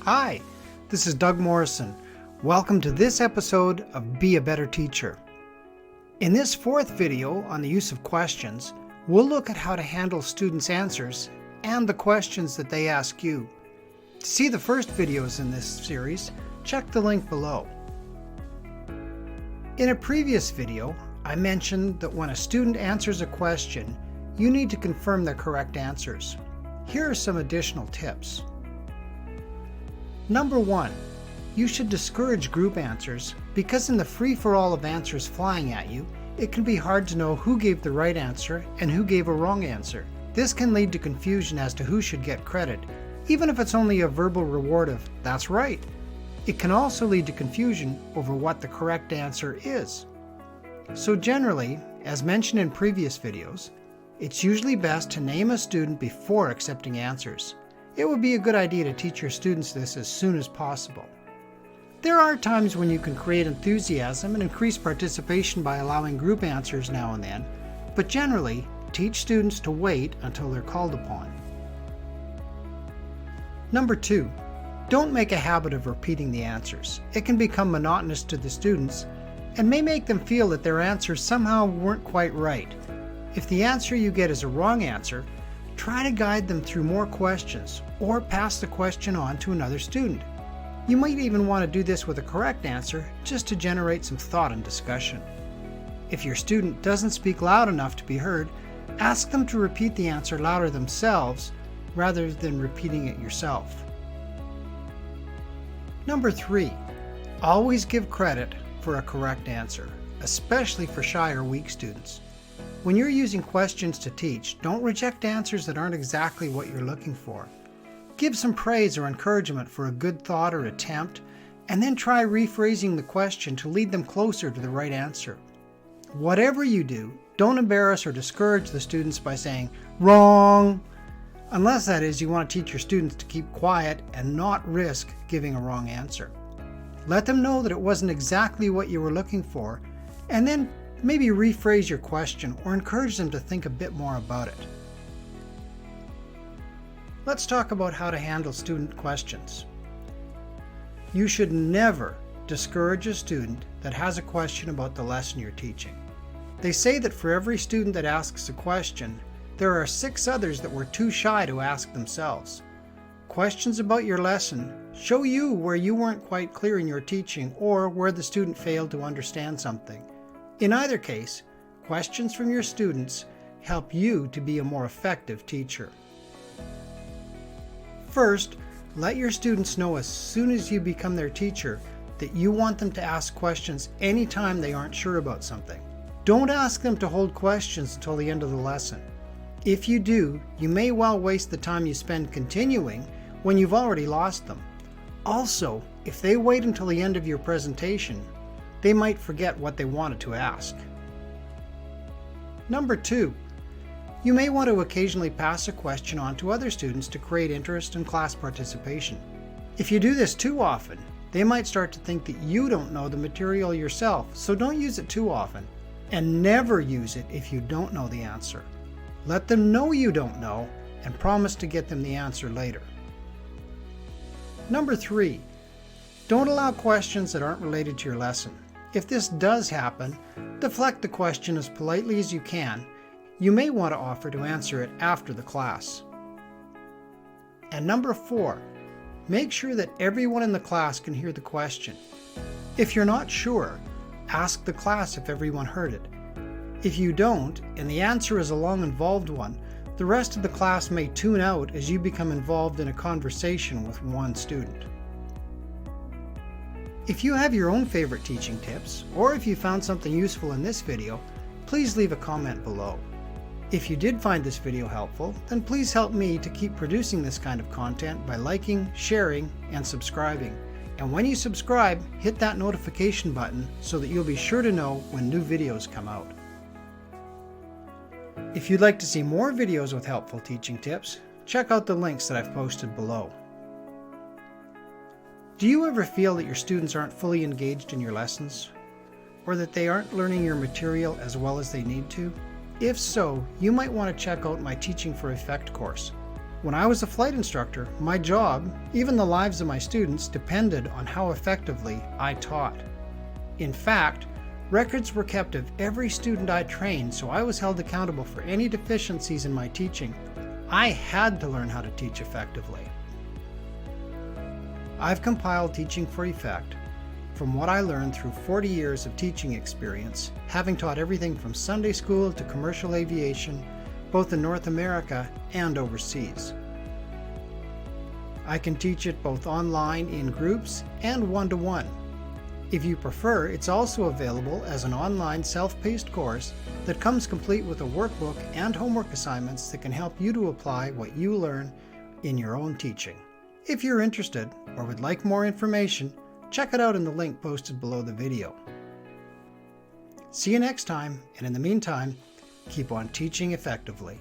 Hi, this is Doug Morrison. Welcome to this episode of Be a Better Teacher. In this fourth video on the use of questions, we'll look at how to handle students' answers and the questions that they ask you. To see the first videos in this series, check the link below. In a previous video, I mentioned that when a student answers a question, you need to confirm their correct answers. Here are some additional tips. Number 1, you should discourage group answers because in the free-for-all of answers flying at you, it can be hard to know who gave the right answer and who gave a wrong answer. This can lead to confusion as to who should get credit, even if it's only a verbal reward of, "That's right." It can also lead to confusion over what the correct answer is. So generally, as mentioned in previous videos, it's usually best to name a student before accepting answers. It would be a good idea to teach your students this as soon as possible. There are times when you can create enthusiasm and increase participation by allowing group answers now and then, but generally, teach students to wait until they're called upon. Number 2, don't make a habit of repeating the answers. It can become monotonous to the students and may make them feel that their answers somehow weren't quite right. If the answer you get is a wrong answer, try to guide them through more questions or pass the question on to another student. You might even want to do this with a correct answer just to generate some thought and discussion. If your student doesn't speak loud enough to be heard, ask them to repeat the answer louder themselves rather than repeating it yourself. Number 3, always give credit for a correct answer, especially for shy or weak students. When you're using questions to teach, don't reject answers that aren't exactly what you're looking for. Give some praise or encouragement for a good thought or attempt, and then try rephrasing the question to lead them closer to the right answer. Whatever you do, don't embarrass or discourage the students by saying, "Wrong!" Unless that is you want to teach your students to keep quiet and not risk giving a wrong answer. Let them know that it wasn't exactly what you were looking for, and then maybe rephrase your question or encourage them to think a bit more about it. Let's talk about how to handle student questions. You should never discourage a student that has a question about the lesson you're teaching. They say that for every student that asks a question, there are 6 others that were too shy to ask themselves. Questions about your lesson show you where you weren't quite clear in your teaching or where the student failed to understand something. In either case, questions from your students help you to be a more effective teacher. First, let your students know as soon as you become their teacher that you want them to ask questions anytime they aren't sure about something. Don't ask them to hold questions until the end of the lesson. If you do, you may well waste the time you spend continuing when you've already lost them. Also, if they wait until the end of your presentation, they might forget what they wanted to ask. Number 2, you may want to occasionally pass a question on to other students to create interest and class participation. If you do this too often, they might start to think that you don't know the material yourself, so don't use it too often. And never use it if you don't know the answer. Let them know you don't know and promise to get them the answer later. Number 3, don't allow questions that aren't related to your lesson. If this does happen, deflect the question as politely as you can. You may want to offer to answer it after the class. And number 4, make sure that everyone in the class can hear the question. If you're not sure, ask the class if everyone heard it. If you don't, and the answer is a long involved one, the rest of the class may tune out as you become involved in a conversation with one student. If you have your own favorite teaching tips, or if you found something useful in this video, please leave a comment below. If you did find this video helpful, then please help me to keep producing this kind of content by liking, sharing, and subscribing. And when you subscribe, hit that notification button so that you'll be sure to know when new videos come out. If you'd like to see more videos with helpful teaching tips, check out the links that I've posted below. Do you ever feel that your students aren't fully engaged in your lessons? Or that they aren't learning your material as well as they need to? If so, you might want to check out my Teaching for Effect course. When I was a flight instructor, my job, even the lives of my students, depended on how effectively I taught. In fact, records were kept of every student I trained, so I was held accountable for any deficiencies in my teaching. I had to learn how to teach effectively. I've compiled Teaching for Effect from what I learned through 40 years of teaching experience, having taught everything from Sunday school to commercial aviation, both in North America and overseas. I can teach it both online in groups and one-to-one. If you prefer, it's also available as an online self-paced course that comes complete with a workbook and homework assignments that can help you to apply what you learn in your own teaching. If you're interested or would like more information, check it out in the link posted below the video. See you next time, and in the meantime, keep on teaching effectively.